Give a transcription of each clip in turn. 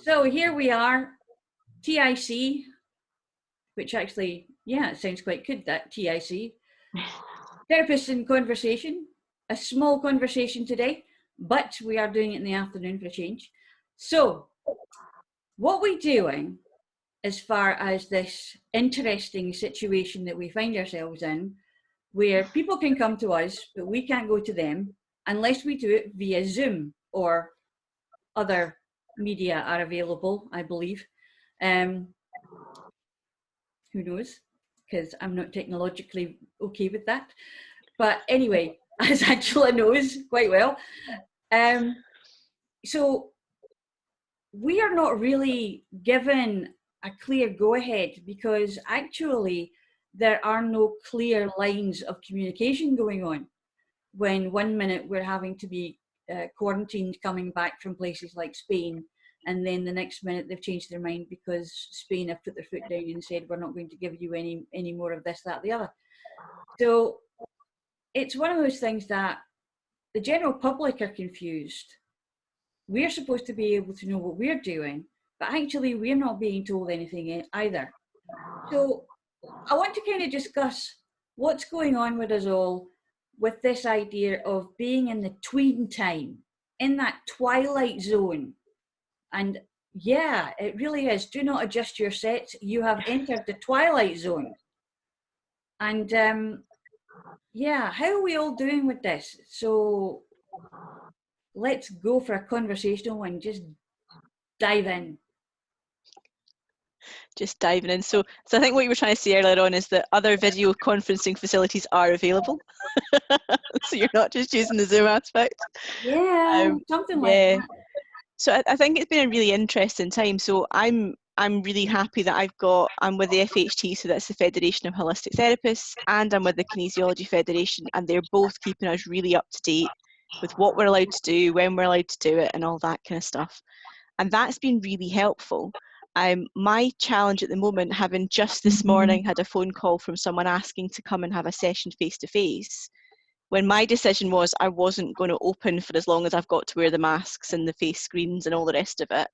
So here we are, TIC, which actually, yeah, it sounds quite good, that TIC. Therapist in Conversation, a small conversation today, but we are doing it in the afternoon for a change. So what we're doing as far as this interesting situation that we find ourselves in, where people can come to us, but we can't go to them unless we do it via Zoom or other media are available, I believe. Who knows? Because I'm not technologically okay with that. But anyway, as Angela knows quite well. So we are not really given a clear go-ahead because actually there are no clear lines of communication going on. When 1 minute we're having to be quarantined coming back from places like Spain, and then the next minute they've changed their mind because Spain have put their foot down and said we're not going to give you any more of this, that, the other. So it's one of those things that the general public are confused. We're supposed to be able to know what we're doing, but actually we're not being told anything either. So I want to kind of discuss what's going on with us all with this idea of being in the tween time, in that twilight zone. And yeah, it really is. Do not adjust your sets. You have entered the twilight zone. And yeah, how are we all doing with this? So let's go for a conversational one. Just dive in. Just diving in. So I think what you were trying to say earlier on is that other video conferencing facilities are available. So you're not just using the Zoom aspect. Yeah, something like that. So I think it's been a really interesting time. So I'm really happy that I'm with the FHT, so that's the Federation of Holistic Therapists, and I'm with the Kinesiology Federation, and they're both keeping us really up to date with what we're allowed to do, when we're allowed to do it, and all that kind of stuff. And that's been really helpful. My challenge at the moment, having just this morning had a phone call from someone asking to come and have a session face-to-face, when my decision was I wasn't going to open for as long as I've got to wear the masks and the face screens and all the rest of it.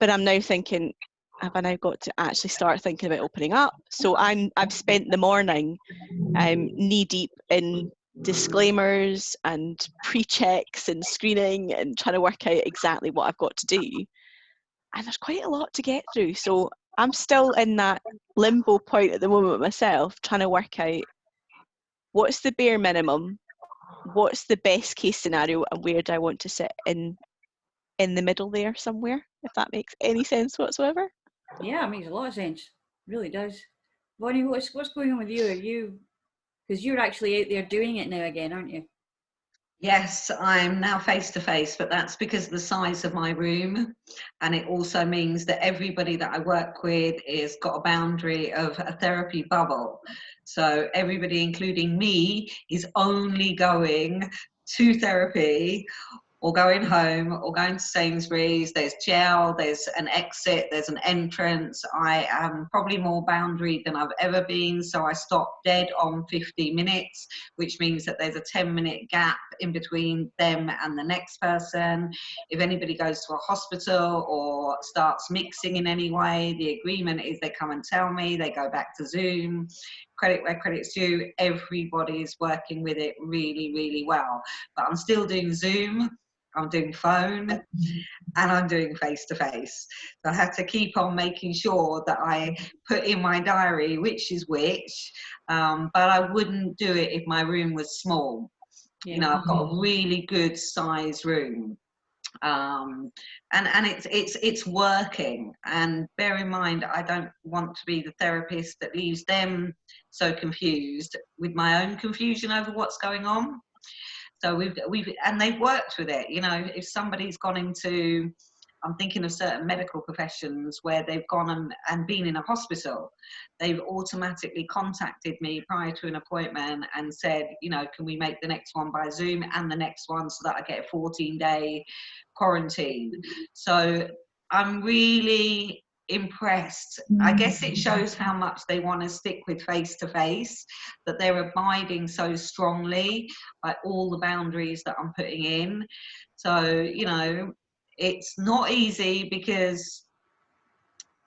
But I'm now thinking, have I now got to actually start thinking about opening up? So I've spent the morning knee deep in disclaimers and pre-checks and screening and trying to work out exactly what I've got to do. And there's quite a lot to get through. So I'm still in that limbo point at the moment myself, trying to work out what's the bare minimum, what's the best case scenario, and where do I want to sit in the middle there somewhere, if that makes any sense whatsoever. Yeah, it makes a lot of sense. It really does. Bonnie, what's going on with you? Are you, because you're actually out there doing it now again, aren't you? Yes, I'm now face-to-face, but that's because of the size of my room. And it also means that everybody that I work with is got a boundary of a therapy bubble. So everybody, including me, is only going to therapy or going home or going to Sainsbury's. There's gel, there's an exit, there's an entrance. I am probably more boundaried than I've ever been, so I stop dead on 50 minutes, which means that there's a 10-minute gap in between them and the next person. If anybody goes to a hospital or starts mixing in any way, the agreement is they come and tell me, they go back to Zoom. Credit where credit's due, everybody is working with it really, really well. But I'm still doing Zoom, I'm doing phone, and I'm doing face-to-face. So I have to keep on making sure that I put in my diary which is which, but I wouldn't do it if my room was small. Yeah. You know, I've got a really good size room. And it's working. And bear in mind, I don't want to be the therapist that leaves them so confused with my own confusion over what's going on. So they've worked with it. You know, if somebody's gone into, I'm thinking of certain medical professions where they've gone and been in a hospital, they've automatically contacted me prior to an appointment and said, you know, can we make the next one by Zoom and the next one so that I get a 14-day quarantine. So I'm really impressed. I guess it shows how much they want to stick with face-to-face, that they're abiding so strongly by all the boundaries that I'm putting in. So, you know, It's not easy because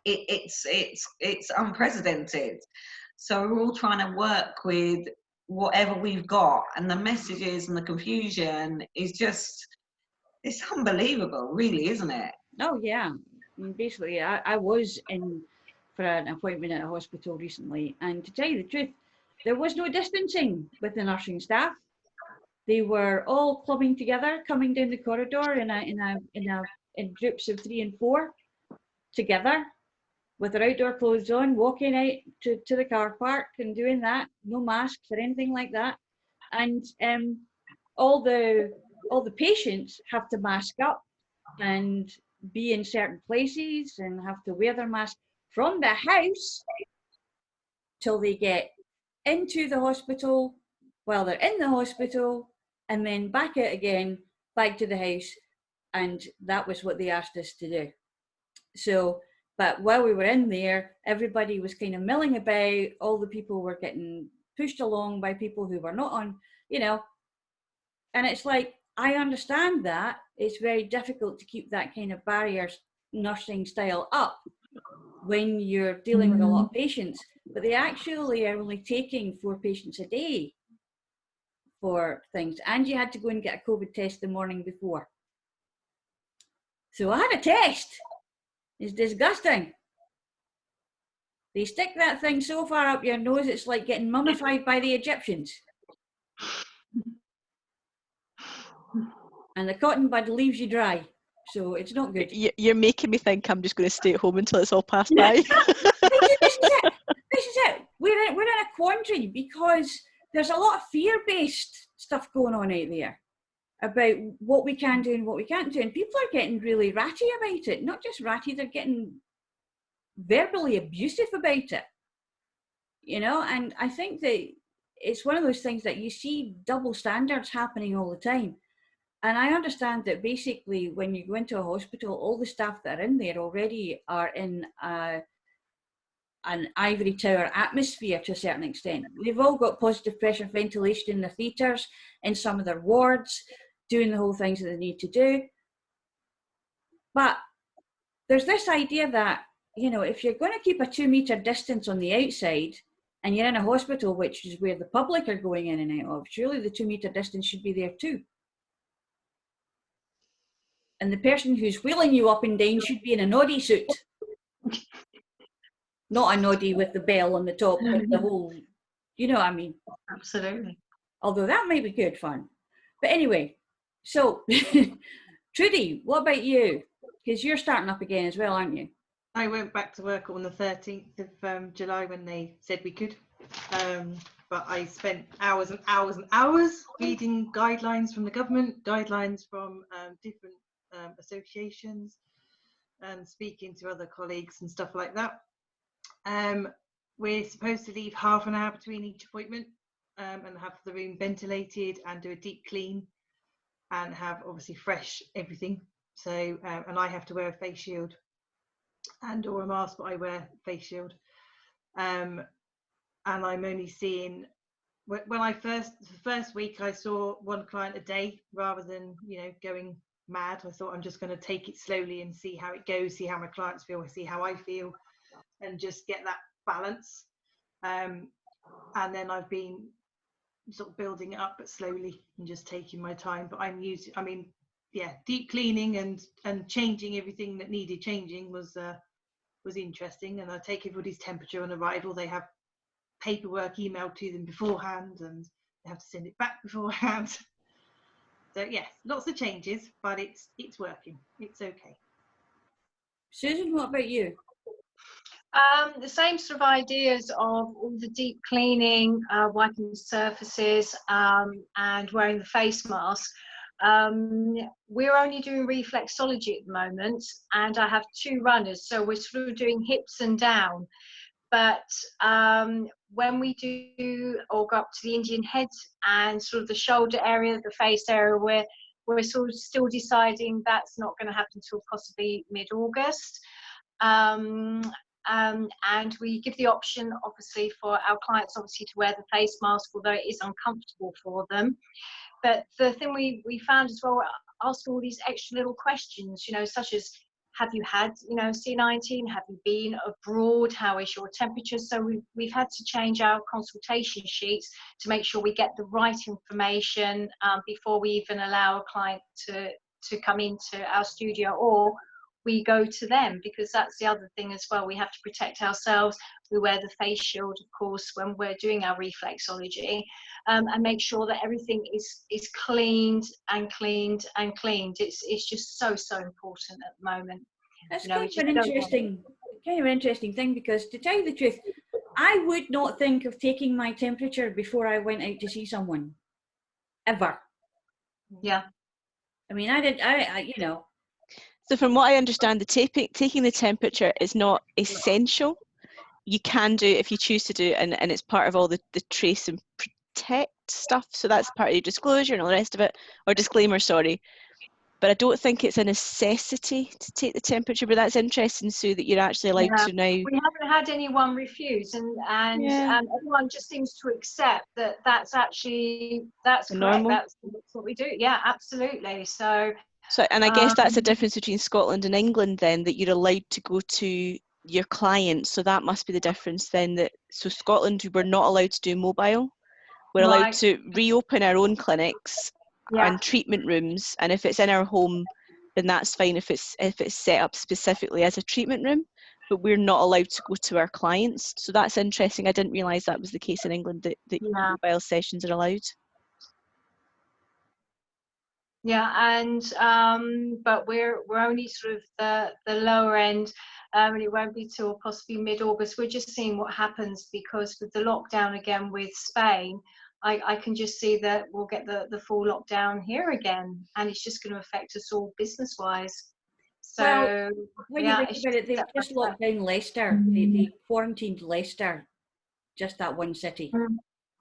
it's unprecedented. So we're all trying to work with whatever we've got, and the messages and the confusion is just, it's unbelievable, really, isn't it? Oh yeah. I mean, basically, I was in for an appointment at a hospital recently, and to tell you the truth, there was no distancing with the nursing staff. They were all clubbing together, coming down the corridor in groups of 3 and 4 together, with their outdoor clothes on, walking out to the car park and doing that. No masks or anything like that. And all the patients have to mask up and be in certain places and have to wear their mask from the house till they get into the hospital, while they're in the hospital, and then back out again, back to the house. And that was what they asked us to do. So, but while we were in there, everybody was kind of milling about. All the people were getting pushed along by people who were not on, you know. And it's like, I understand that it's very difficult to keep that kind of barrier nursing style up when you're dealing with a lot of patients, but they actually are only taking 4 patients a day for things. And you had to go and get a COVID test the morning before. So I had a test. It's disgusting. They stick that thing so far up your nose, it's like getting mummified by the Egyptians. And the cotton bud leaves you dry. So it's not good. You're making me think I'm just going to stay at home until it's all passed by. This is it. We're in a quandary because there's a lot of fear-based stuff going on out there about what we can do and what we can't do. And people are getting really ratty about it. Not just ratty, they're getting verbally abusive about it. You know, and I think that it's one of those things that you see double standards happening all the time. And I understand that basically when you go into a hospital, all the staff that are in there already are in an ivory tower atmosphere to a certain extent. They've all got positive pressure ventilation in their theatres, in some of their wards, doing the whole things that they need to do. But there's this idea that, you know, if you're going to keep a 2-metre distance on the outside and you're in a hospital, which is where the public are going in and out of, surely the 2-metre distance should be there too. And the person who's wheeling you up and down should be in a noddy suit. Not a noddy with the bell on the top, with the whole, you know what I mean? Absolutely. Although that might be good fun. But anyway, so Trudi, what about you? Because you're starting up again as well, aren't you? I went back to work on the 13th of July when they said we could. But I spent hours and hours and hours reading guidelines from the government, guidelines from different associations, and speaking to other colleagues and stuff like that. We're supposed to leave half an hour between each appointment and have the room ventilated and do a deep clean and have obviously fresh everything. So, and I have to wear a face shield and or a mask, but I wear face shield. And I'm only seeing, when I the first week I saw one client a day rather than, you know, going mad. I thought I'm just going to take it slowly and see how it goes, see how my clients feel, see how I feel, and just get that balance. And then I've been sort of building it up, but slowly and just taking my time. But I'm using, I mean, yeah, deep cleaning and changing everything that needed changing was interesting. And I take everybody's temperature on arrival. They have paperwork emailed to them beforehand, and they have to send it back beforehand. So yes, lots of changes, but it's working. It's okay. Susan, what about you? The same sort of ideas of all the deep cleaning, wiping the surfaces, and wearing the face mask. We're only doing reflexology at the moment, and I have 2 runners, so we're sort of doing hips and down. But when we do or go up to the Indian head and sort of the shoulder area, the face area, we're sort of still deciding that's not going to happen until possibly mid-August. And we give the option, obviously, for our clients, obviously, to wear the face mask, although it is uncomfortable for them. But the thing we found as well, ask all these extra little questions, you know, such as, have you had, you know, C19? Have you been abroad? How is your temperature? So we've had to change our consultation sheets to make sure we get the right information before we even allow a client to come into our studio, or we go to them, because that's the other thing as well. We have to protect ourselves. We wear the face shield, of course, when we're doing our reflexology, and make sure that everything is cleaned and cleaned and cleaned. It's just so important at the moment. That's You know, kind of an interesting thing, because to tell you the truth, I would not think of taking my temperature before I went out to see someone, ever. Yeah. I mean, I you know. So from what I understand, taking the temperature is not essential. You can do it if you choose to do it, and it's part of all the trace and protect stuff. So that's part of your disclosure and all the rest of it, or disclaimer, sorry. But I don't think it's a necessity to take the temperature. But that's interesting, Sue, that you're actually allowed to now. We haven't had anyone refuse, and everyone just seems to accept that that's correct. Normal. That's what we do. Yeah, absolutely. So and I guess that's the difference between Scotland and England then, that you're allowed to go to your client. So that must be the difference then. So Scotland, we're not allowed to do mobile. We're allowed to reopen our own clinics and treatment rooms, and if it's in our home, then that's fine if it's set up specifically as a treatment room, but we're not allowed to go to our clients. So that's interesting. I didn't realise that was the case in England, that mobile sessions are allowed. Yeah, and but we're only sort of the lower end, and it won't be till possibly mid-August. We're just seeing what happens, because with the lockdown again with Spain, I can just see that we'll get the full lockdown here again, and it's just going to affect us all business-wise. So well, when you think about it, they've just locked down Leicester. They quarantined Leicester, just that one city.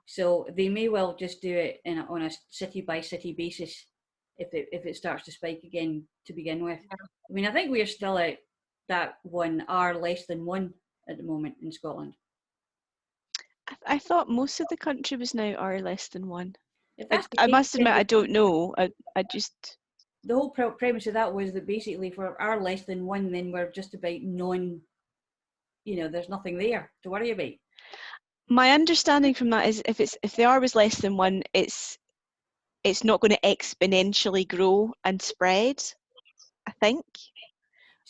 So they may well just do it on a city-by-city basis if it starts to spike again to begin with. I mean, I think we're still at that 1 hour less than 1 at the moment in Scotland. I thought most of the country was now R less than 1. I must admit, I don't know. I just... The whole premise of that was that basically for R less than 1, then we're just about there's nothing there to worry about. My understanding from that is if the R was less than 1, it's not going to exponentially grow and spread, I think.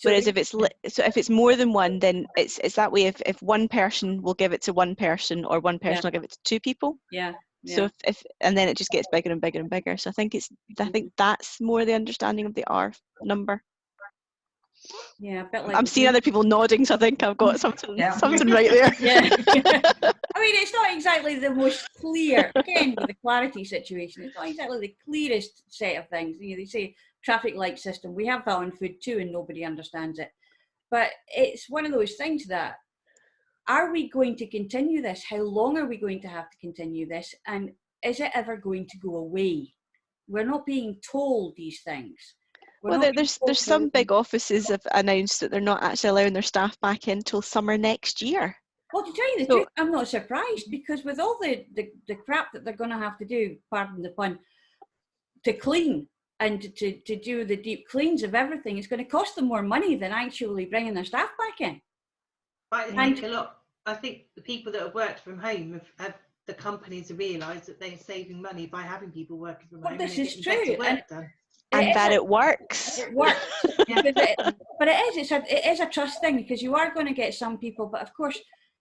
Whereas if it's more than 1, then it's that way. If one person will give it to one person, or one person will give it to 2 people. Yeah. So if and then it just gets bigger and bigger and bigger. So I think that's more the understanding of the R number. Yeah, a bit like I'm seeing other people nodding, so I think I've got something right there. Yeah. I mean, it's not exactly the most clear, again, with the clarity situation, it's not exactly the clearest set of things. They say traffic light system. We have that on food too, and nobody understands it. But it's one of those things that, are we going to continue this? How long are we going to have to continue this? And is it ever going to go away? We're not being told these things. There's some big offices have announced that they're not actually allowing their staff back in until summer next year. Well, to tell you the truth, I'm not surprised, because with all the crap that they're going to have to do, pardon the pun, to clean and to do the deep cleans of everything, it's going to cost them more money than actually bringing their staff back in. I think the people that have worked from home have the companies have realised that they're saving money by having people working from home. This is true. And that it works. It works. But it is a trust thing, because you are going to get some people, but of course,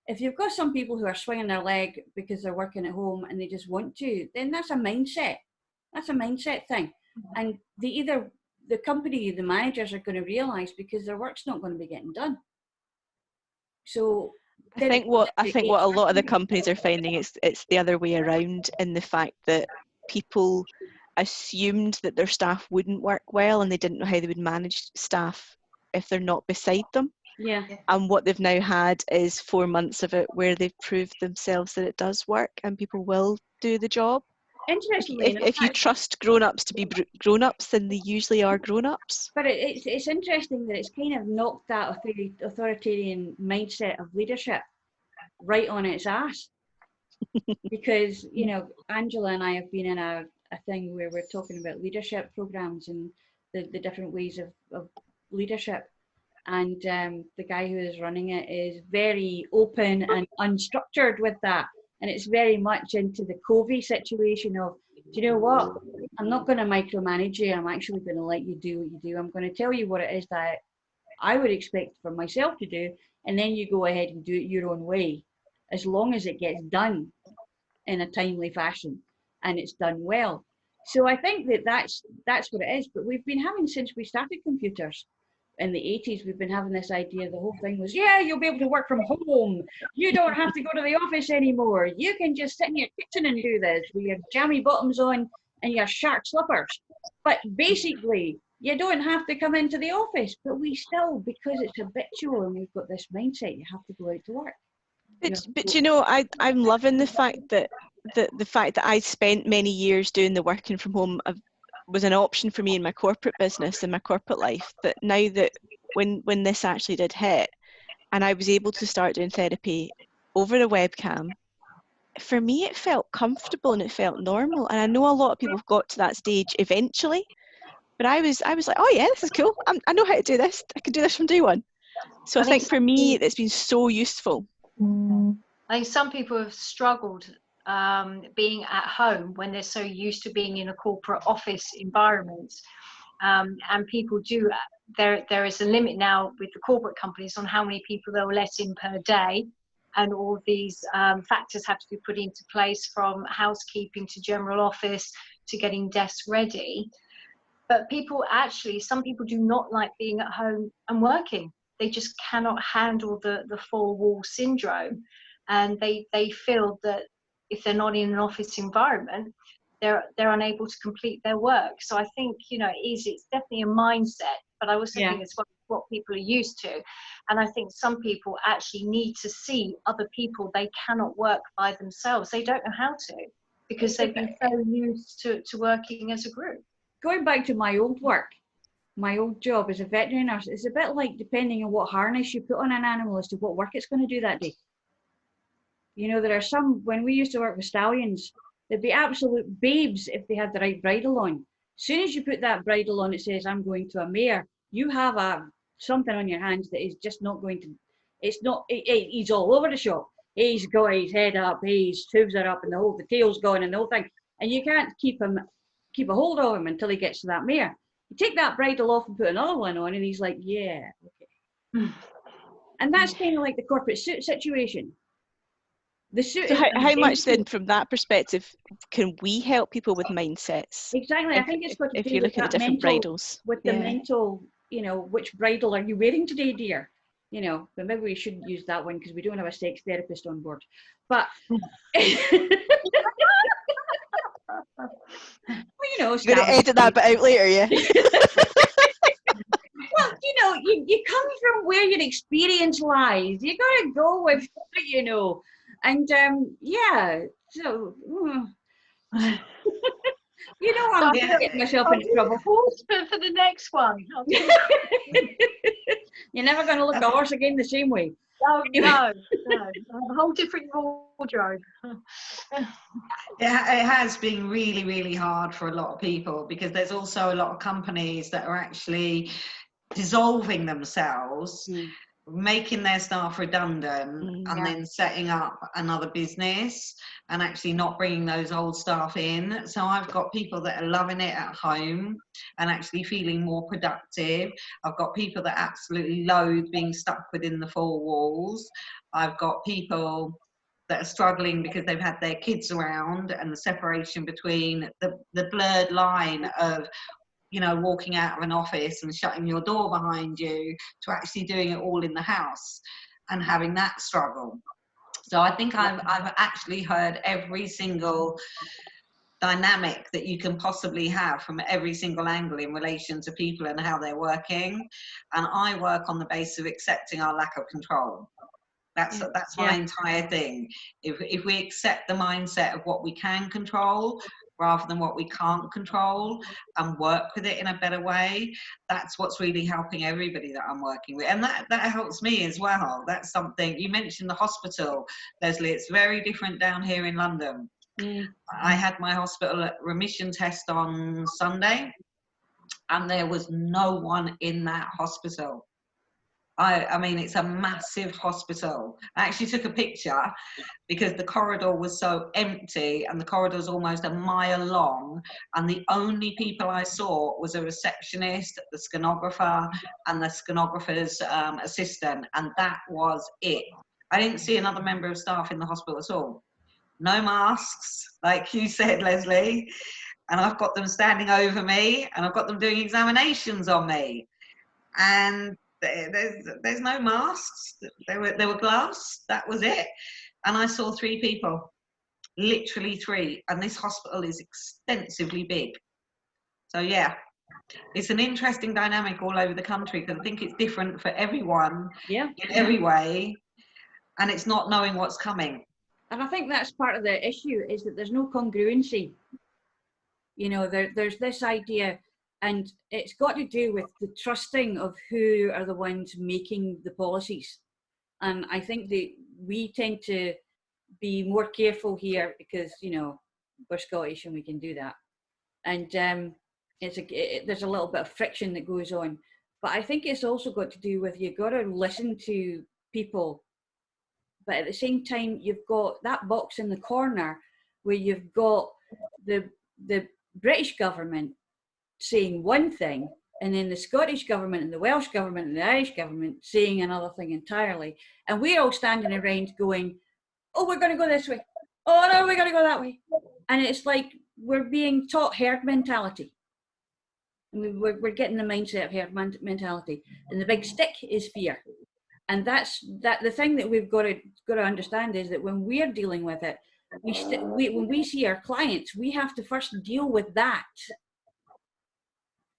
if you've got some people who are swinging their leg because they're working at home and they just want to, then that's a mindset. That's a mindset thing. And the company, the managers are going to realise, because their work's not going to be getting done. So I think what a lot of the companies are finding it's the other way around, in the fact that people assumed that their staff wouldn't work well, and they didn't know how they would manage staff if they're not beside them. Yeah. And what they've now had is 4 months of it where they've proved themselves that it does work and people will do the job. Interestingly, if you trust grown-ups to be grown-ups, then they usually are grown-ups. But it's interesting that it's kind of knocked that authoritarian mindset of leadership right on its ass. Because Angela and I have been in a a thing where we're talking about leadership programs and the different ways of leadership. And the guy who is running it is very open and unstructured with that. And it's very much into the Covey situation of, do you know what? I'm not going to micromanage you. I'm actually going to let you do what you do. I'm going to tell you what it is that I would expect for myself to do. And then you go ahead and do it your own way, as long as it gets done in a timely fashion and it's done well. So I think that's what it is. But we've been having, since we started computers in the 80s, we've been having this idea, the whole thing was, yeah, you'll be able to work from home. You don't have to go to the office anymore. You can just sit in your kitchen and do this with your jammy bottoms on and your shark slippers. But basically, you don't have to come into the office. But we still, because it's habitual and we've got this mindset, you have to go out to work. But you know, I'm loving the fact that I spent many years doing the working from home was an option for me in my corporate business and my corporate life, that now that when this actually did hit and I was able to start doing therapy over the webcam, for me it felt comfortable and it felt normal. And I know a lot of people have got to that stage eventually, but I was like, oh yeah, this is cool. I know how to do this. I can do this from day one. So I think for me it's been so useful. I think some people have struggled being at home when they're so used to being in a corporate office environment, and people do. There is a limit now with the corporate companies on how many people they'll let in per day, and all these factors have to be put into place, from housekeeping to general office to getting desks ready. But some people do not like being at home and working. They just cannot handle the four-wall syndrome, and they feel that if they're not in an office environment, they're unable to complete their work. So I think, it's definitely a mindset, but I also think it's what people are used to. And I think some people actually need to see other people. They cannot work by themselves. They don't know how to, because they've been so used to working as a group. Going back to my old work, my old job as a veterinary nurse, it's a bit like depending on what harness you put on an animal as to what work it's going to do that day. There are some, when we used to work with stallions, they'd be absolute babes if they had the right bridle on. As soon as you put that bridle on, it says, I'm going to a mare. You have something on your hands that is just not going to, he's all over the shop. He's got his head up, his hooves are up, and the tail's gone and the whole thing. And you can't keep a hold of him until he gets to that mare. You take that bridle off and put another one on, and he's like, yeah, okay. And that's kind of like the corporate suit situation. The suit. So how much then, from that perspective, can we help people with mindsets? Exactly. I think it's got to if do you're with looking at that different mental, bridles. with the mental, which bridle are you wearing today, dear? But maybe we shouldn't use that one because we don't have a sex therapist on board. But well, you're going to edit that bit out later, yeah? Well, you come from where your experience lies. You got to go with, and so, I'm going to get myself into trouble. For the next one. You're never going to look a horse again the same way. No. A whole different wardrobe. It has been really, really hard for a lot of people, because there's also a lot of companies that are actually dissolving themselves, making their staff redundant, and then setting up another business and actually not bringing those old staff in. So I've got people that are loving it at home and actually feeling more productive. I've got people that absolutely loathe being stuck within the four walls. I've got people that are struggling because they've had their kids around, and the separation between the blurred line of walking out of an office and shutting your door behind you to actually doing it all in the house and having that struggle. So I think I've actually heard every single dynamic that you can possibly have from every single angle in relation to people and how they're working. And I work on the basis of accepting our lack of control. That's my entire thing. If we accept the mindset of what we can control rather than what we can't control, and work with it in a better way, that's what's really helping everybody that I'm working with. And that helps me as well. That's something, you mentioned the hospital, Leslie, it's very different down here in London. I had my hospital remission test on Sunday, and there was no one in that hospital. I mean, it's a massive hospital. I actually took a picture because the corridor was so empty, and the corridor's almost a mile long, and the only people I saw was a receptionist, the stenographer, and the stenographer's assistant, and that was it. I didn't see another member of staff in the hospital at all. No masks, like you said, Leslie, and I've got them standing over me, and I've got them doing examinations on me, and there's no masks. There were gloves. That was it. And I saw 3 people, literally 3. And this hospital is extensively big. So yeah, it's an interesting dynamic all over the country, because I think it's different for everyone in every way, and it's not knowing what's coming. And I think that's part of the issue, is that there's no congruency. You know, there's this idea, and it's got to do with the trusting of who are the ones making the policies. And I think that we tend to be more careful here because, you know, we're Scottish and we can do that. And there's a little bit of friction that goes on. But I think it's also got to do with, you've got to listen to people. But at the same time, you've got that box in the corner where you've got the British government saying one thing, and then the Scottish government and the Welsh government and the Irish government saying another thing entirely. And we're all standing around going, oh, we're going to go this way. Oh, no, we're going to go that way. And it's like we're being taught herd mentality. I mean, we're getting the mindset of herd mentality. And the big stick is fear. And that's the thing that we've got to understand is that when we're dealing with it, when we see our clients, we have to first deal with that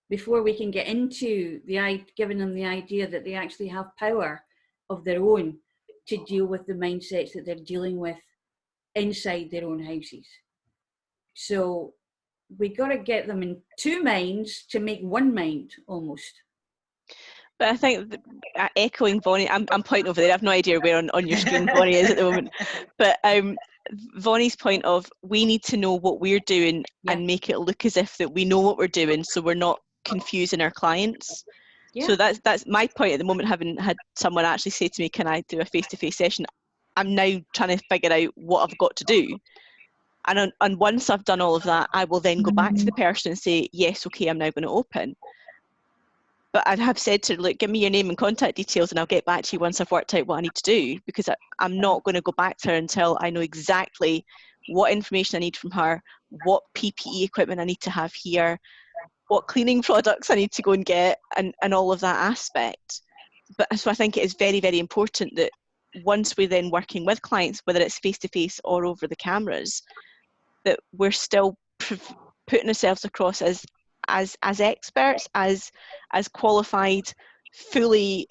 before we can get into giving them the idea that they actually have power of their own to deal with the mindsets that they're dealing with inside their own houses. So we got to get them in 2 minds to make 1 mind almost. But I think echoing Vonnie, I'm pointing over there. I have no idea where on your screen Vonnie is at the moment. But Vonnie's point of, we need to know what we're doing and make it look as if that we know what we're doing, so we're not confusing our clients. So that's my point at the moment. Having had someone actually say to me, can I do a face-to-face session? I'm now trying to figure out what I've got to do. And once I've done all of that, I will then go back to the person and say, yes, okay, I'm now going to open. But I'd have said to her, look, give me your name and contact details and I'll get back to you once I've worked out what I need to do, because I'm not going to go back to her until I know exactly what information I need from her, what PPE equipment I need to have here, what cleaning products I need to go and get, and all of that aspect. But so I think it is very, very important that once we're then working with clients, whether it's face-to-face or over the cameras, that we're still putting ourselves across as experts, as qualified, fully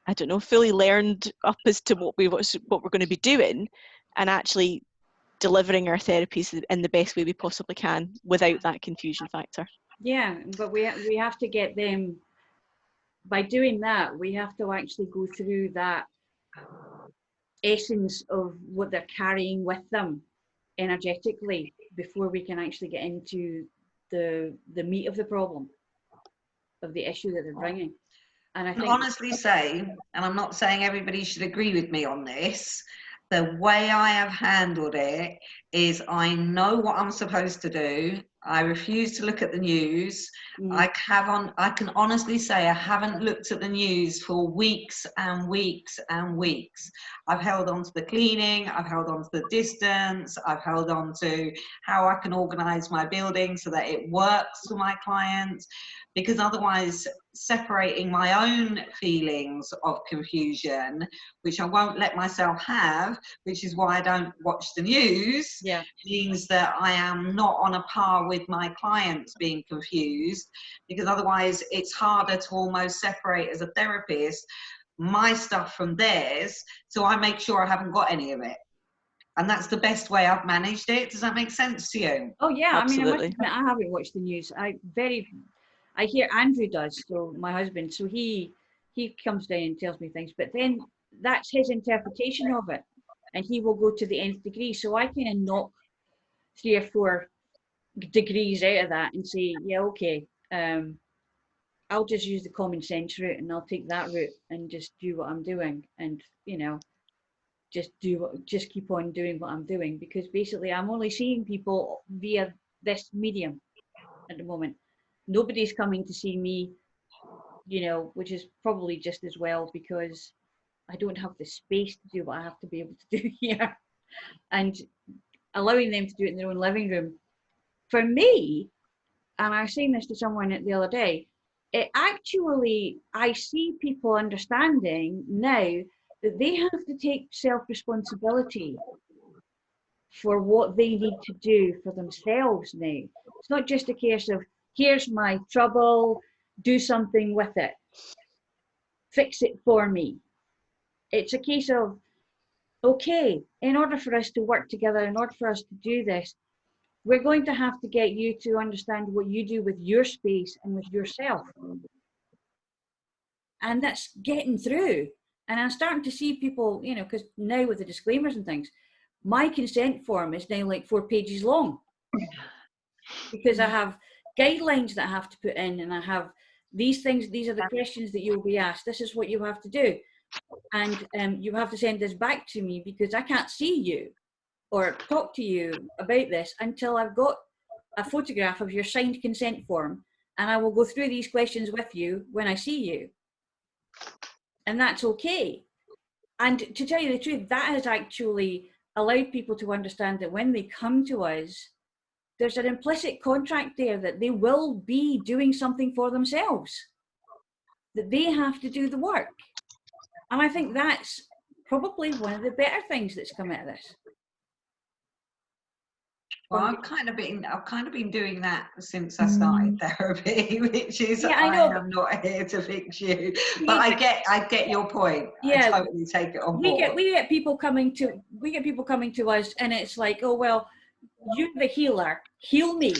learned up as to what we're going to be doing, and actually delivering our therapies in the best way we possibly can without that confusion factor. Yeah, but we have to get them, by doing that, we have to actually go through that essence of what they're carrying with them energetically before we can actually get into the meat of the problem, of the issue that they're bringing. And I think, honestly say, and I'm not saying everybody should agree with me on this, the way I have handled it is I know what I'm supposed to do. I refuse to look at the news. I can honestly say I haven't looked at the news for weeks and weeks and weeks. I've held on to the cleaning, I've held on to the distance, I've held on to how I can organise my building so that it works for my clients, because otherwise separating my own feelings of confusion, which I won't let myself have, which is why I don't watch the news, means that I am not on a par with my clients being confused, because otherwise it's harder to almost separate as a therapist my stuff from theirs, so I make sure I haven't got any of it. And that's the best way I've managed it. Does that make sense to you? Oh yeah, absolutely. I mean, I must admit, I haven't watched the news. I hear Andrew does, so my husband, so he comes down and tells me things, but then that's his interpretation of it. and he will go to the nth degree. So I kind of knock 3 or 4 degrees out of that and say, yeah, okay, I'll just use the common sense route, and I'll take that route and just do what I'm doing, and just keep on doing what I'm doing, because basically I'm only seeing people via this medium at the moment. Nobody's coming to see me, which is probably just as well, because I don't have the space to do what I have to be able to do here, and allowing them to do it in their own living room. For me, and I was saying this to someone the other day, I see people understanding now that they have to take self-responsibility for what they need to do for themselves now. It's not just a case of, here's my trouble, do something with it, fix it for me. It's a case of, okay, in order for us to work together, in order for us to do this, we're going to have to get you to understand what you do with your space and with yourself. And that's getting through. And I'm starting to see people, because now with the disclaimers and things, my consent form is now like 4 pages long, because I have guidelines that I have to put in, and I have these things, these are the questions that you'll be asked, this is what you have to do. And you have to send this back to me, because I can't see you or talk to you about this until I've got a photograph of your signed consent form, and I will go through these questions with you when I see you. And that's okay. And to tell you the truth, that has actually allowed people to understand that when they come to us, there's an implicit contract there that they will be doing something for themselves, that they have to do the work. And I think that's probably one of the better things that's come out of this. Well, I've kind of been doing that since I started therapy, which is, yeah, I know, I'm not here to fix you, but I get your point. Yeah, I totally take it on board. We get people coming to us, and it's like, oh well, you're the healer, heal me.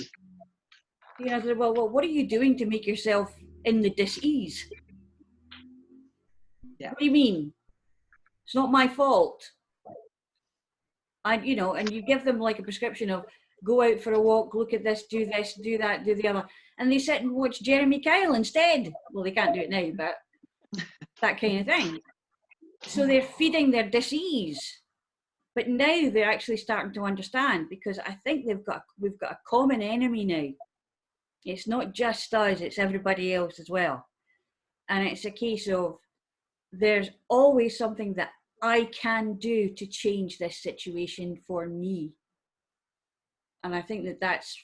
Well, what are you doing to make yourself in the dis-ease? Yeah. What do you mean? It's not my fault. And you give them like a prescription of, go out for a walk, look at this, do that, do the other. And they sit and watch Jeremy Kyle instead. Well, they can't do it now, but that kind of thing. So they're feeding their dis-ease. But now they're actually starting to understand, because I think we've got a common enemy now. It's not just us, it's everybody else as well. And it's a case of, there's always something that I can do to change this situation for me. And I think that that's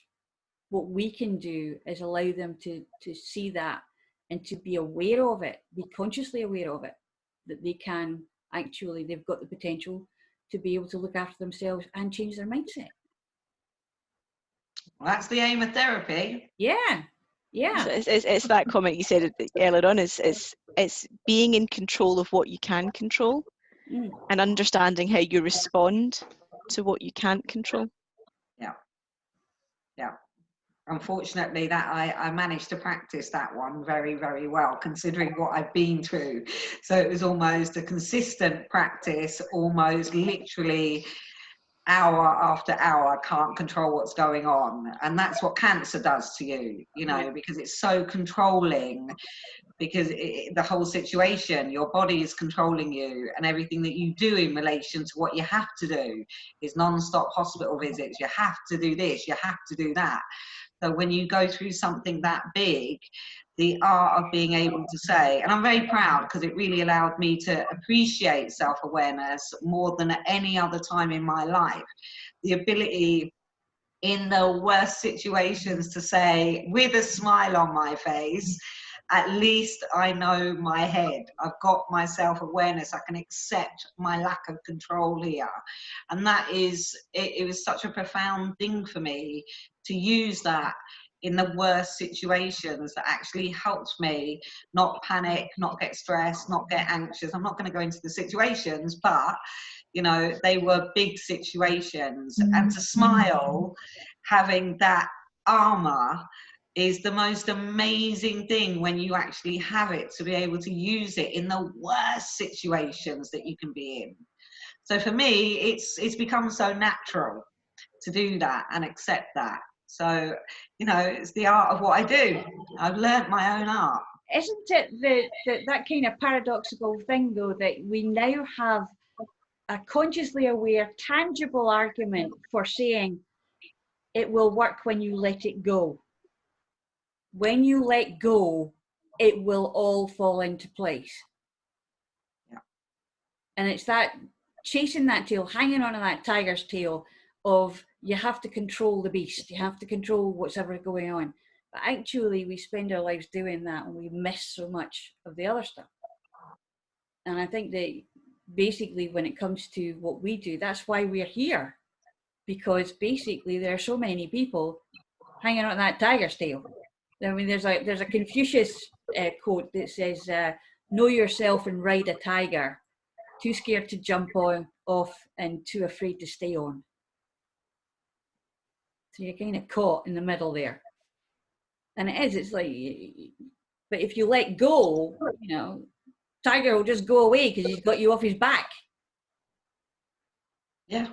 what we can do, is allow them to see that and to be aware of it, be consciously aware of it, that they can actually, they've got the potential to be able to look after themselves and change their mindset. Well, that's the aim of therapy. Yeah. So it's that comment you said earlier on, it's being in control of what you can control, and understanding how you respond to what you can't control. Yeah. Unfortunately, that I managed to practice that one very, very well, considering what I've been through. So it was almost a consistent practice, almost literally hour after hour, can't control what's going on. And that's what cancer does to you, because it's so controlling, because the whole situation, your body is controlling you, and everything that you do in relation to what you have to do is non-stop hospital visits. You have to do this, you have to do that. So when you go through something that big, the art of being able to say, and I'm very proud, because it really allowed me to appreciate self-awareness more than at any other time in my life. The ability in the worst situations to say, with a smile on my face, at least I know my head. I've got my self-awareness. I can accept my lack of control here. And that is, it was such a profound thing for me to use that in the worst situations, that actually helped me not panic, not get stressed, not get anxious. I'm not going to go into the situations, but they were big situations. And to smile, having that armor, is the most amazing thing when you actually have it, to be able to use it in the worst situations that you can be in. So for me, it's become so natural to do that and accept that. So, you know, it's the art of what I do. I've learnt my own art. Isn't it that kind of paradoxical thing, though, that we now have a consciously aware, tangible argument for saying it will work when you let it go. When you let go, it will all fall into place. Yeah. And it's that chasing that tail, hanging on to that tiger's tail of you have to control the beast, you have to control what's ever going on. But actually, we spend our lives doing that and we miss so much of the other stuff. And I think that basically when it comes to what we do, that's why we're here. Because basically there are so many people hanging on that tiger's tail. I mean, there's a Confucius quote that says, know yourself and ride a tiger, too scared to jump off and too afraid to stay on. So you're kind of caught in the middle there. And it's like, but if you let go, you know, tiger will just go away because he's got you off his back. Yeah.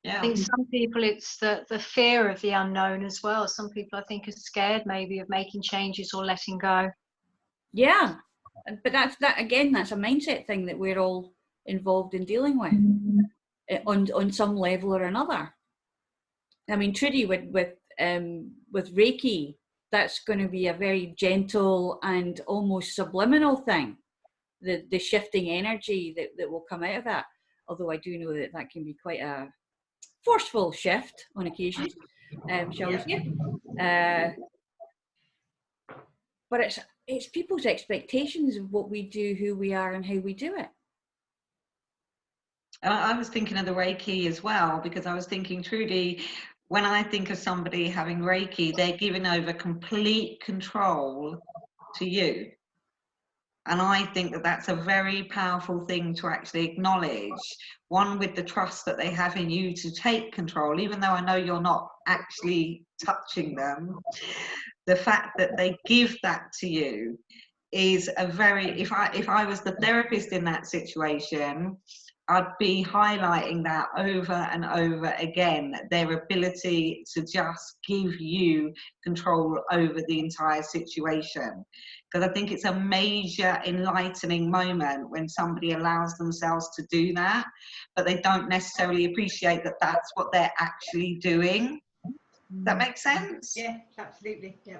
Yeah. I think some people, it's the fear of the unknown as well. Some people, I think, are scared maybe of making changes or letting go. Yeah, but that's a mindset thing that we're all involved in dealing with on some level or another. I mean, Trudi with Reiki, that's going to be a very gentle and almost subliminal thing. The shifting energy that will come out of that. Although I do know that can be quite a forceful shift on occasion, shall we say. But it's people's expectations of what we do, who we are, and how we do it. I was thinking of the Reiki as well, because I was thinking, Trudi, when I think of somebody having Reiki, they're giving over complete control to you. And I think that that's a very powerful thing to actually acknowledge. One, with the trust that they have in you to take control, even though I know you're not actually touching them. The fact that they give that to you is a very, if I was the therapist in that situation, I'd be highlighting that over and over again, their ability to just give you control over the entire situation. Because I think it's a major enlightening moment when somebody allows themselves to do that, but they don't necessarily appreciate that that's what they're actually doing. Does that make sense? Yeah, absolutely. Yeah.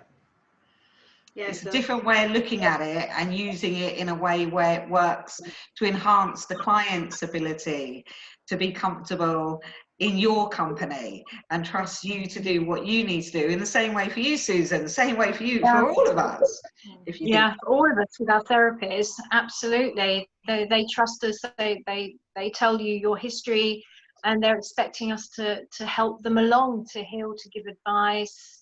Yeah, it's a different way of looking at it and using it in a way where it works to enhance the client's ability to be comfortable in your company and trust you to do what you need to do, in the same way for you, Susan, the same way for you, for all of us. If you think. All of us with our therapists, absolutely. They trust us, they tell you your history, and they're expecting us to help them along, to heal, to give advice.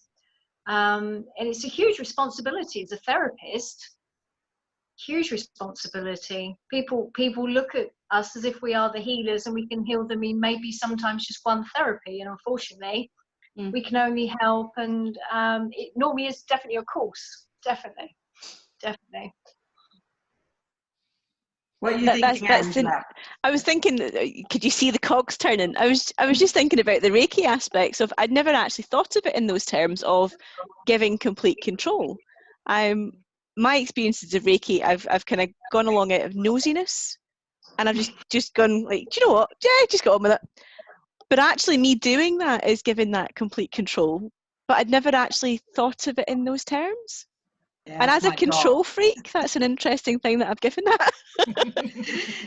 And it's a huge responsibility as a therapist. Huge responsibility. People look at us as if we are the healers and we can heal them in maybe sometimes just one therapy, and unfortunately we can only help, and it normally is definitely a course. Definitely. What are you thinking, Angela? I was thinking, could you see the cogs turning? I was just thinking about the Reiki aspects of, I'd never actually thought of it in those terms of giving complete control. My experiences of Reiki, I've kind of gone along out of nosiness, and I've just gone like, do you know what? Yeah, just got on with it. But actually me doing that is giving that complete control. But I'd never actually thought of it in those terms. Yeah, and as a control freak, that's an interesting thing that I've given that.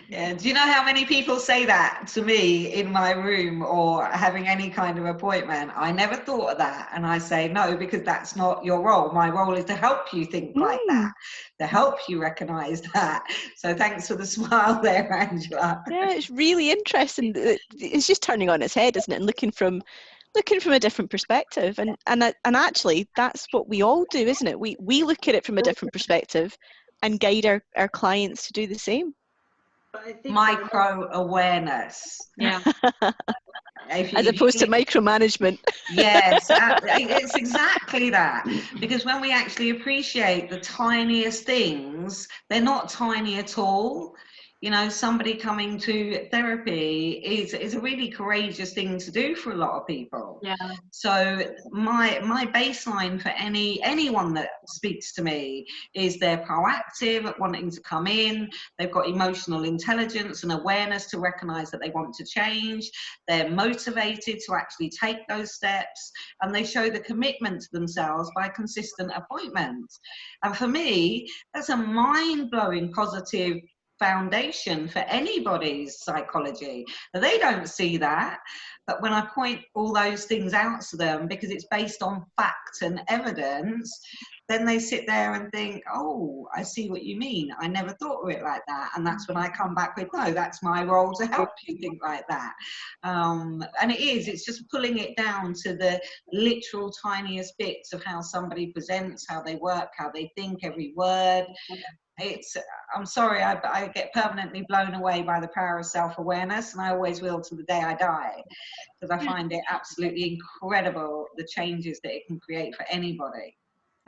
Yeah. Do you know how many people say that to me in my room or having any kind of appointment? I never thought of that. And I say, no, because that's not your role. My role is to help you think like that, to help you recognize that. So thanks for the smile there, Angela. Yeah, it's really interesting. It's just turning on its head, isn't it? And looking from a different perspective, and actually that's what we all do, isn't it? We look at it from a different perspective and guide our clients to do the same. Micro-awareness. Yeah. As opposed to micromanagement. Yes, it's exactly that. Because when we actually appreciate the tiniest things, they're not tiny at all. you know, somebody coming to therapy is a really courageous thing to do for a lot of people. Yeah. So my baseline for anyone that speaks to me is they're proactive at wanting to come in, they've got emotional intelligence and awareness to recognize that they want to change, they're motivated to actually take those steps, and they show the commitment to themselves by consistent appointments. And for me, that's a mind-blowing positive foundation for anybody's psychology. They don't see that, but when I point all those things out to them, because it's based on fact and evidence, then they sit there and think, oh, I see what you mean, I never thought of it like that. And that's when I come back with, no, that's my role to help you think like that. And it's just pulling it down to the literal tiniest bits of how somebody presents, how they work, how they think, every word. I'm sorry, I get permanently blown away by the power of self-awareness, and I always will to the day I die, because I find it absolutely incredible, the changes that it can create for anybody.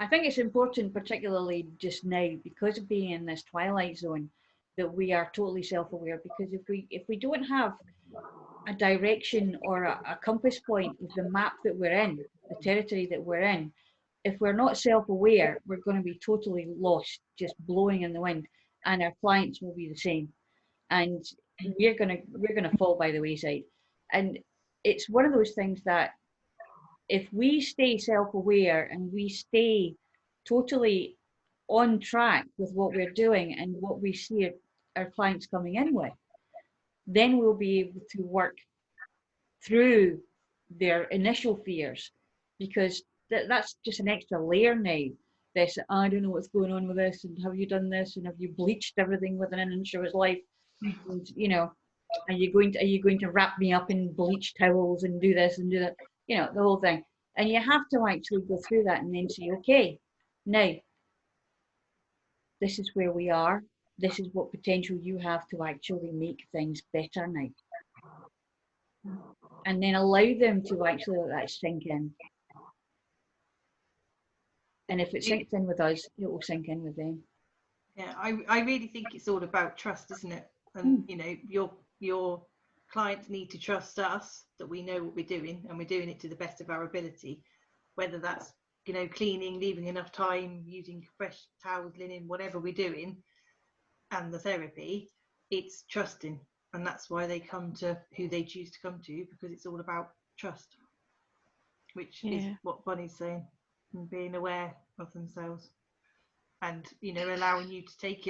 I think it's important, particularly just now, because of being in this Twilight Zone, that we are totally self-aware, because if we don't have a direction or a compass point with the map that we're in, the territory that we're in, if we're not self-aware, we're going to be totally lost, just blowing in the wind, and our clients will be the same, and we're gonna fall by the wayside. And it's one of those things that if we stay self-aware and we stay totally on track with what we're doing and what we see our clients coming in with, then we'll be able to work through their initial fears, because that's just an extra layer now. This, I don't know what's going on with this, and have you done this, and have you bleached everything within an inch of his life, and you know, are you going to wrap me up in bleach towels and do this and do that, you know, the whole thing. And you have to actually go through that and then say, okay, now this is where we are, this is what potential you have to actually make things better now, and then allow them to actually let that sink in. And if it sinks in with us, it will sink in with them. Yeah, I really think it's all about trust, isn't it? And you know, your clients need to trust us that we know what we're doing, and we're doing it to the best of our ability, whether that's, you know, cleaning, leaving enough time, using fresh towels, linen, whatever we're doing, and the therapy, it's trusting. And that's why they come to who they choose to come to, because it's all about trust, which is what Bonnie's saying, and being aware of themselves, and, you know, allowing you to take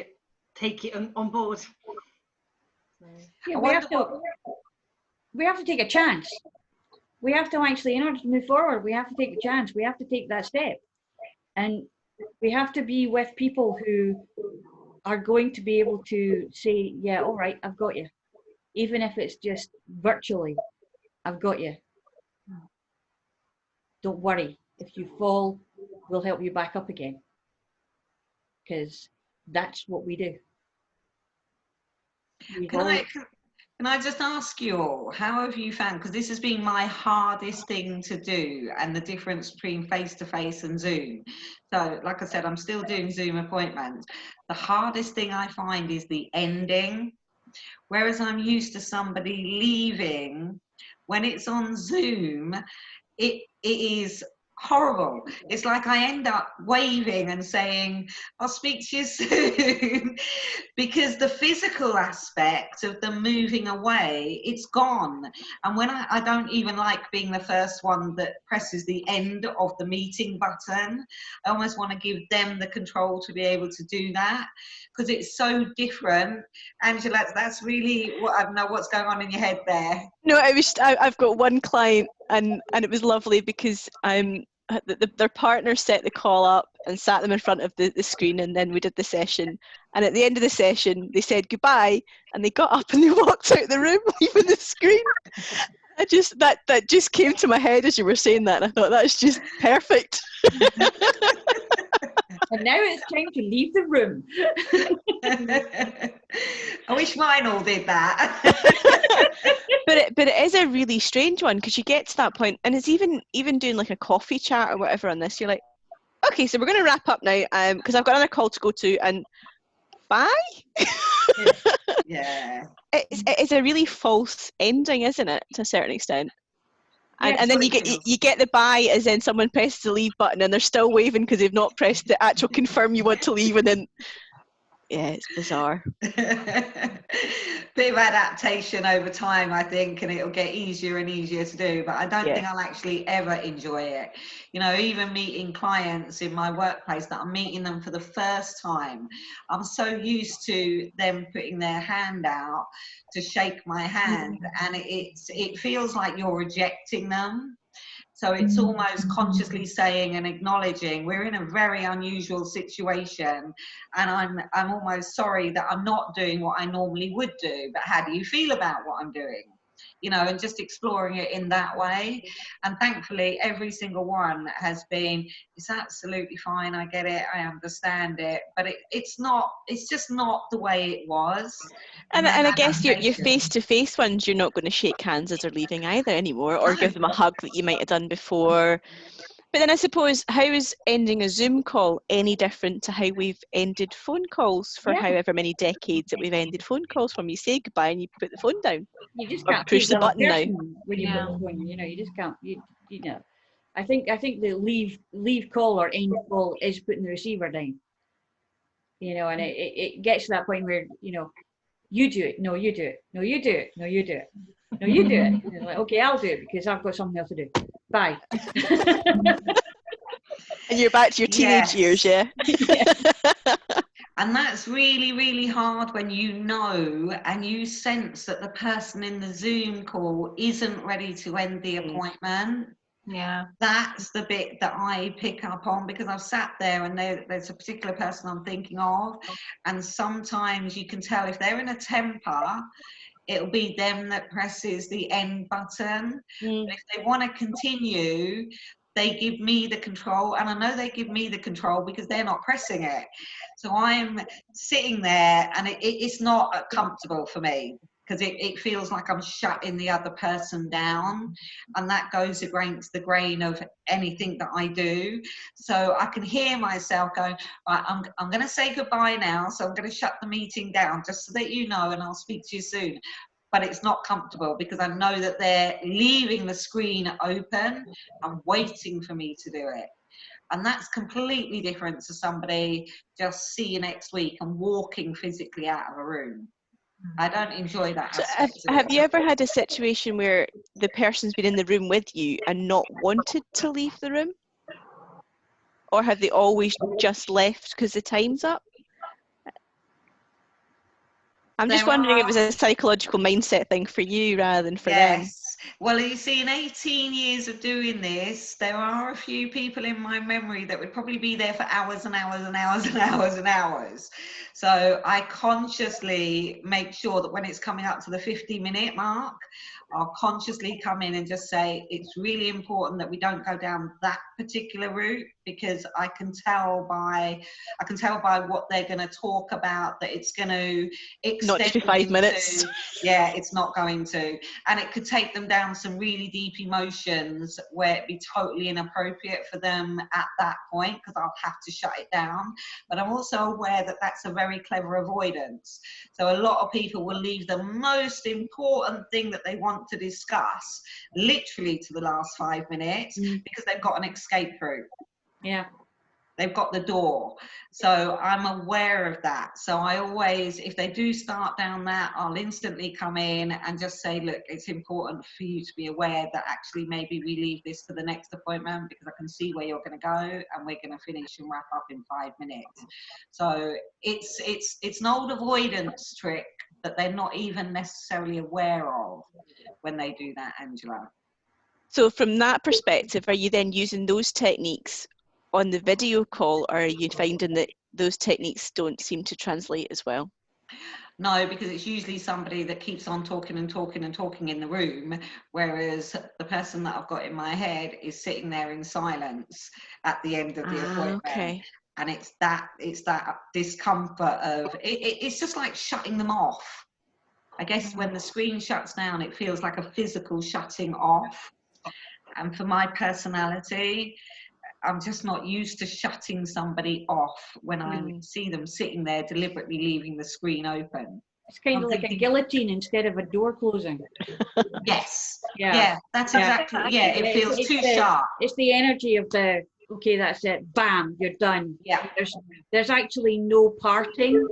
it on board. So, yeah, we have to take a chance. We have to actually, in order to move forward, we have to take a chance. We have to take that step, and we have to be with people who are going to be able to say, yeah, all right, I've got you, even if it's just virtually. I've got you. Don't worry. If you fall, we'll help you back up again. Because that's what we do. Can I just ask you all, how have you found, because this has been my hardest thing to do, and the difference between face-to-face and Zoom. So, like I said, I'm still doing Zoom appointments. The hardest thing I find is the ending. Whereas I'm used to somebody leaving, when it's on Zoom, it is horrible. It's like I end up waving and saying, I'll speak to you soon, because the physical aspect of them moving away, it's gone. And when I don't even like being the first one that presses the end of the meeting button. I almost want to give them the control to be able to do that, because it's so different. Angela, that's really what I don't know what's going on in your head there. No, I've got one client, and it was lovely because their partner set the call up and sat them in front of the screen, and then we did the session. And at the end of the session, they said goodbye, and they got up and they walked out the room, leaving the screen. That just came to my head as you were saying that, and I thought that's just perfect. And now it's time to leave the room. I wish mine all did that. But it is a really strange one, because you get to that point, and it's even doing like a coffee chat or whatever on this, you're like, okay, so we're going to wrap up now, because I've got another call to go to, and bye. Yeah. It's a really false ending, isn't it, to a certain extent? And, Yes, and then what you it get feels. you get the bye as then someone presses the leave button and they're still waving because they've not pressed the actual confirm you want to leave, and then it's bizarre. Bit of adaptation over time, I think, and it'll get easier and easier to do, but I don't think I'll actually ever enjoy it. You know, even meeting clients in my workplace that I'm meeting them for the first time, I'm so used to them putting their hand out to shake my hand, and it feels like you're rejecting them. So it's almost consciously saying and acknowledging we're in a very unusual situation, and I'm almost sorry that I'm not doing what I normally would do, but how do you feel about what I'm doing? You know, and just exploring it in that way. And thankfully every single one has been, it's absolutely fine, I get it, I understand it, but it's just not the way it was. And that I guess your adaptation. face-to-face ones, you're not going to shake hands as they're leaving either anymore, or give them a hug that you might have done before. But then I suppose, how is ending a Zoom call any different to how we've ended phone calls for Yeah. however many decades that we've ended phone calls from? You say goodbye and you put the phone down. You just Or can't push see the the other button now. person when you put the phone. You know, you just can't. You know. I think the leave call or end call is putting the receiver down. You know, and it gets to that point where, you know, you do it, no, you do it, no, you do it, no, you do it, no, you do it. And you're like, okay, I'll do it because I've got something else to do. Bye. And you're back to your teenage years, yeah? And that's really, really hard when you know and you sense that the person in the Zoom call isn't ready to end the appointment. Yeah. That's the bit that I pick up on, because I've sat there and there's a particular person I'm thinking of, and sometimes you can tell if they're in a temper, it'll be them that presses the end button. But if they want to continue, they give me the control, and I know they give me the control because they're not pressing it. So I'm sitting there and it's not comfortable for me, because it feels like I'm shutting the other person down, and that goes against the grain of anything that I do. So I can hear myself going, right, I'm going to say goodbye now, so I'm going to shut the meeting down just so that you know, and I'll speak to you soon. But it's not comfortable because I know that they're leaving the screen open and waiting for me to do it. And that's completely different to somebody just see you next week and walking physically out of a room. I don't enjoy that So aspect of have it. you ever had a situation where the person's been in the room with you and not wanted to leave the room? Or have they always just left because the time's up? I'm just wondering if it was a psychological mindset thing for you rather than for them. Yes. Well, you see, in 18 years of doing this, there are a few people in my memory that would probably be there for hours and hours and hours and hours and hours. So I consciously make sure that when it's coming up to the 50-minute mark, I'll consciously come in and just say, it's really important that we don't go down that particular route, because I can tell by what they're going to talk about that it's going to extend not just be 5 minutes. Yeah, it's not going to. And it could take them down some really deep emotions where it'd be totally inappropriate for them at that point, because I'll have to shut it down. But I'm also aware that that's a very clever avoidance. So a lot of people will leave the most important thing that they want to discuss literally to the last 5 minutes because they've got an escape route. Yeah. They've got the door. So I'm aware of that. So I always, if they do start down that, I'll instantly come in and just say, look, it's important for you to be aware that actually maybe we leave this to the next appointment, because I can see where you're going to go and we're going to finish and wrap up in 5 minutes. So it's an old avoidance trick that they're not even necessarily aware of when they do that, Angela. So from that perspective, are you then using those techniques on the video call, or are you finding that those techniques don't seem to translate as well? No, because it's usually somebody that keeps on talking and talking and talking in the room, whereas the person that I've got in my head is sitting there in silence at the end of the appointment. Okay. And it's that discomfort of it's just like shutting them off. I guess when the screen shuts down, it feels like a physical shutting off. And for my personality, I'm just not used to shutting somebody off when I see them sitting there deliberately leaving the screen open. It's kind of like a guillotine instead of a door closing. Yes. Yeah. Yeah, that's exactly. Yeah, it feels too sharp. It's the energy of the, okay, that's it, bam, you're done. Yeah. There's actually no parting.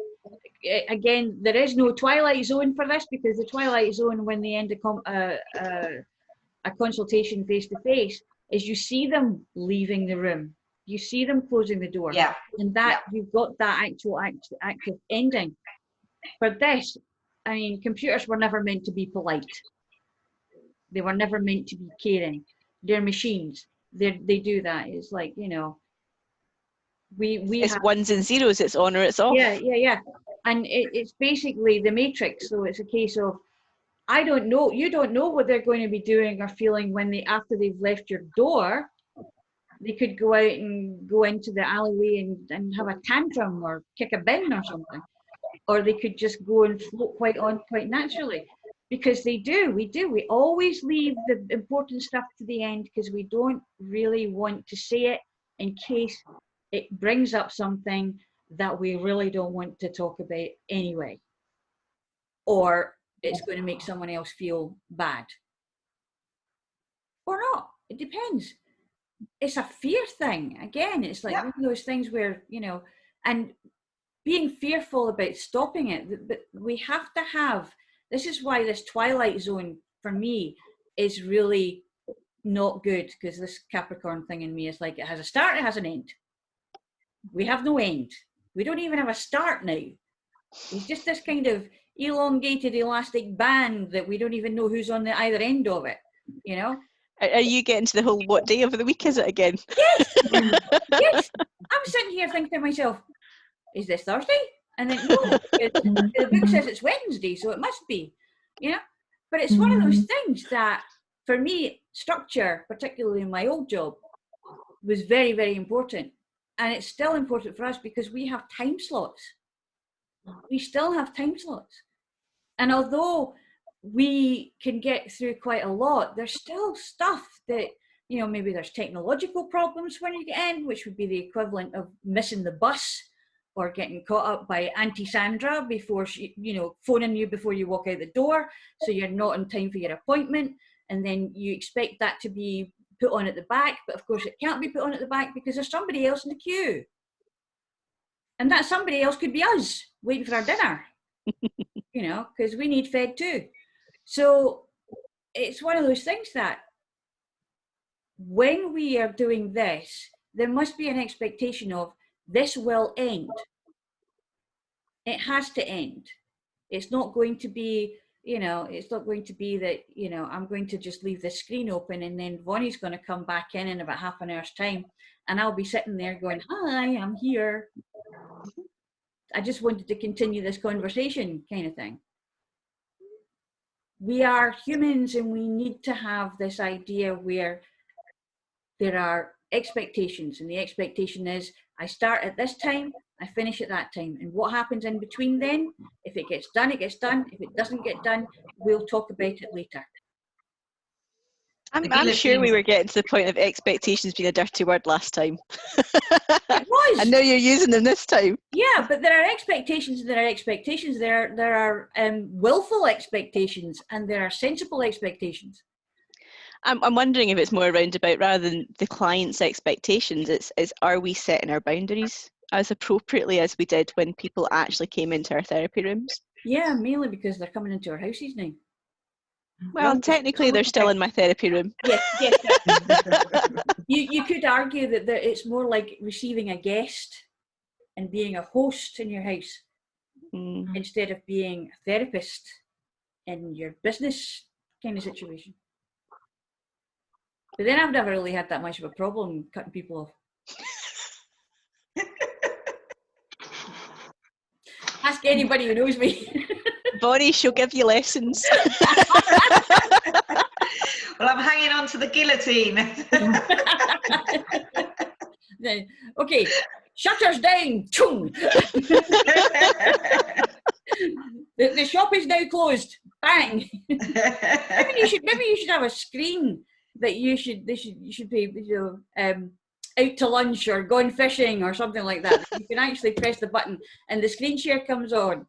Again, there is no Twilight Zone for this, because the Twilight Zone, when they end a consultation face to face, is you see them leaving the room, you see them closing the door, Yeah. and that you've got that actual active ending. For this, I mean, computers were never meant to be polite. They were never meant to be caring. They're machines. They do that. It's like, you know, it's ones and zeros. It's on or it's off. Yeah. And it's basically the Matrix. So it's a case of, I don't know, you don't know what they're going to be doing or feeling when after they've left your door. They could go out and go into the alleyway and have a tantrum or kick a bin or something. Or they could just go and float quite naturally. Because we always leave the important stuff to the end, because we don't really want to say it in case it brings up something that we really don't want to talk about anyway, or it's going to make someone else feel bad or not. It depends. It's a fear thing. Again, it's like one of those things where, you know, and being fearful about stopping it, but we have to have, this is why this Twilight Zone for me is really not good, because this Capricorn thing in me is like, it has a start, it has an end. We have no end. We don't even have a start now. It's just this kind of elongated elastic band that we don't even know who's on the either end of it, you know? Are you getting to the whole what day of the week is it again? Yes. Yes. I'm sitting here thinking to myself, is this Thursday? And then, no, the book says it's Wednesday, so it must be, you know? But it's one of those things that, for me, structure, particularly in my old job, was very, very important. And it's still important for us because we have time slots. We still have time slots. And although we can get through quite a lot, there's still stuff that, you know, maybe there's technological problems when you get in, which would be the equivalent of missing the bus or getting caught up by Auntie Sandra before she, you know, phoning you before you walk out the door, so you're not in time for your appointment, and then you expect that to be put on at the back, but of course it can't be put on at the back because there's somebody else in the queue. And that somebody else could be us, waiting for our dinner, you know, because we need fed too. So it's one of those things that when we are doing this, there must be an expectation of this will end. It has to end. It's not going to be, you know, it's not going to be that, you know, I'm going to just leave the screen open and then Vonnie's going to come back in about half an hour's time and I'll be sitting there going, hi, I'm here. I just wanted to continue this conversation kind of thing. We are humans and we need to have this idea where there are expectations, and the expectation is I start at this time, I finish at that time, and what happens in between then, if it gets done, it gets done. If it doesn't get done, we'll talk about it later. I'm sure we were getting to the point of expectations being a dirty word last time. It was. And now you're using them this time. Yeah, but there are expectations and there are expectations. There are willful expectations and there are sensible expectations. I'm wondering if it's more roundabout rather than the client's expectations. It's are we setting our boundaries as appropriately as we did when people actually came into our therapy rooms? Yeah, mainly because they're coming into our houses now. Well, technically they're still in my therapy room. Yes. You could argue that it's more like receiving a guest and being a host in your house instead of being a therapist in your business kind of situation. But then I've never really had that much of a problem cutting people off. Ask anybody who knows me. Bonnie, she'll give you lessons. Well, I'm hanging on to the guillotine. Okay, shutters down. The shop is now closed. Bang. maybe you should have a screen that you should be, you know, out to lunch or gone fishing or something like that. You can actually press the button and the screen share comes on.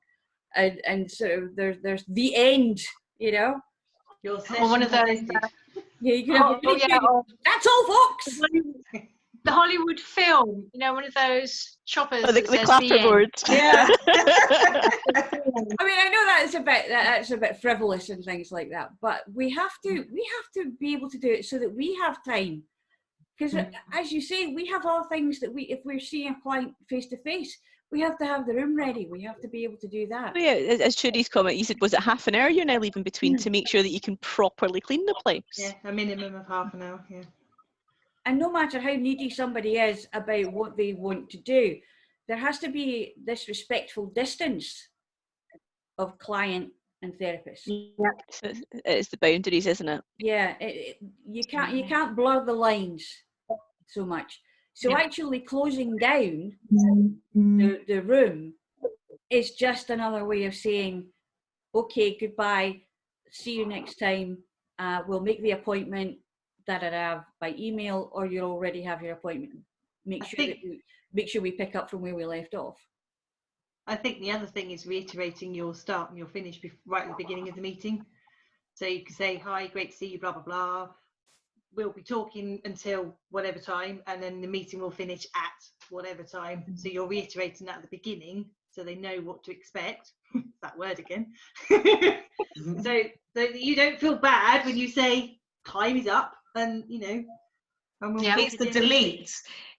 and sort of there's the end, you know. Your Or session one of has those. ended. Yeah, you can have a really good, or that's all, folks. the Hollywood film, you know, one of those choppers Oh, the that says clapper end. board. Yeah. I mean, I know that's a bit frivolous and things like that, but we have to be able to do it so that we have time. Because as you say, we have all things that if we're seeing a client face to face, we have to have the room ready. We have to be able to do that. Oh, yeah, as Trudy's comment, you said, was it half an hour you're now leaving between to make sure that you can properly clean the place? Yeah, a minimum of half an hour. Yeah. And no matter how needy somebody is about what they want to do, there has to be this respectful distance of client and therapist. Yeah. It's the boundaries, isn't it? Yeah, you can't blur the lines so much. So actually closing down the room is just another way of saying, okay, goodbye, see you next time. We'll make the appointment by email, or you'll already have your appointment. Make sure we pick up from where we left off. I think the other thing is reiterating your start and your finish right at the beginning of the meeting. So you can say, hi, great to see you, blah, blah, blah. We'll be talking until whatever time, and then the meeting will finish at whatever time. So you're reiterating that at the beginning so they know what to expect. That word again. so that you don't feel bad when you say time is up, and you know. And we'll It's the delete.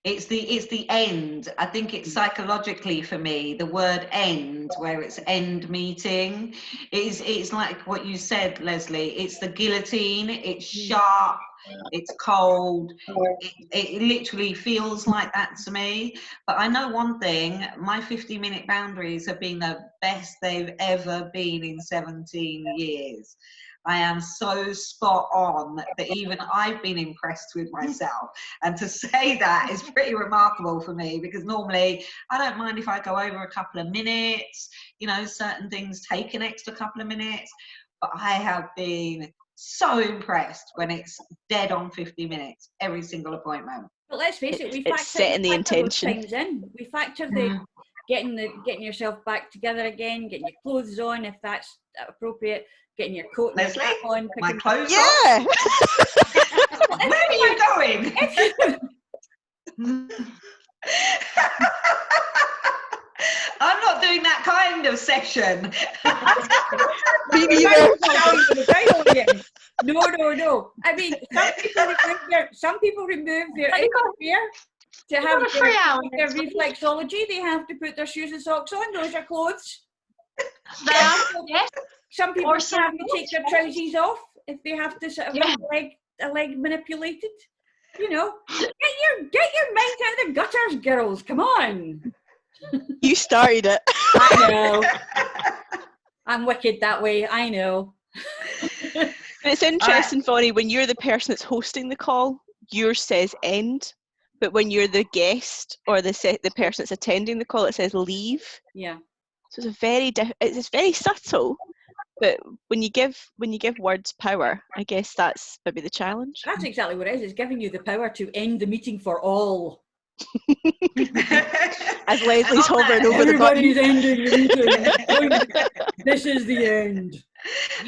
It's the end. I think it's psychologically for me, the word end, where it's end meeting, it's like what you said, Leslie. It's the guillotine. It's sharp. It's cold. It literally feels like that to me. But I know one thing, my 50-minute boundaries have been the best they've ever been in 17 years. I am so spot on that even I've been impressed with myself. And to say that is pretty remarkable for me, because normally I don't mind if I go over a couple of minutes, you know, certain things take an extra couple of minutes, but I have been so impressed when it's dead on 50 minutes, every single appointment. But let's face it, It's setting the intention. Those times in. We factor the getting yourself back together again, getting your clothes on if that's appropriate, getting your coat and Leslie, your hat on, my clothes Yeah. on. Where are you going? I'm not doing that kind of session. No. I mean, some people remove their underwear to have their reflexology. They have to put their shoes and socks on. Those are clothes. Yes. Some people have to take their trousers off if they have to sort of have a leg manipulated. You know, get your mind out of the gutters, girls. Come on. You started it. I know. I'm wicked that way. I know. But it's interesting, Vonnie, when you're the person that's hosting the call, yours says end. But when you're the guest or the person that's attending the call, it says leave. Yeah. So it's it's very subtle. But when you give words power, I guess that's maybe the challenge. That's exactly what it is. It's giving you the power to end the meeting for all. As Leslie's hovering over the button. Everybody's ending the meeting. This is the end.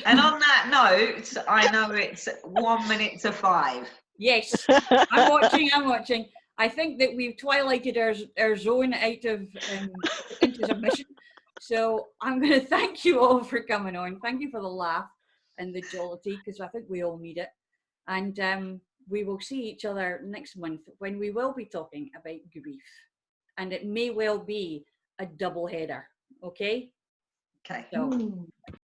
And on that note, I know it's 1 minute to 5. Yes, I'm watching. I think that we've twilighted our zone out of into submission. So I'm going to thank you all for coming on. Thank you for the laugh and the jollity, because I think we all need it. And we will see each other next month when we will be talking about grief. And it may well be a double header. Okay? Okay. So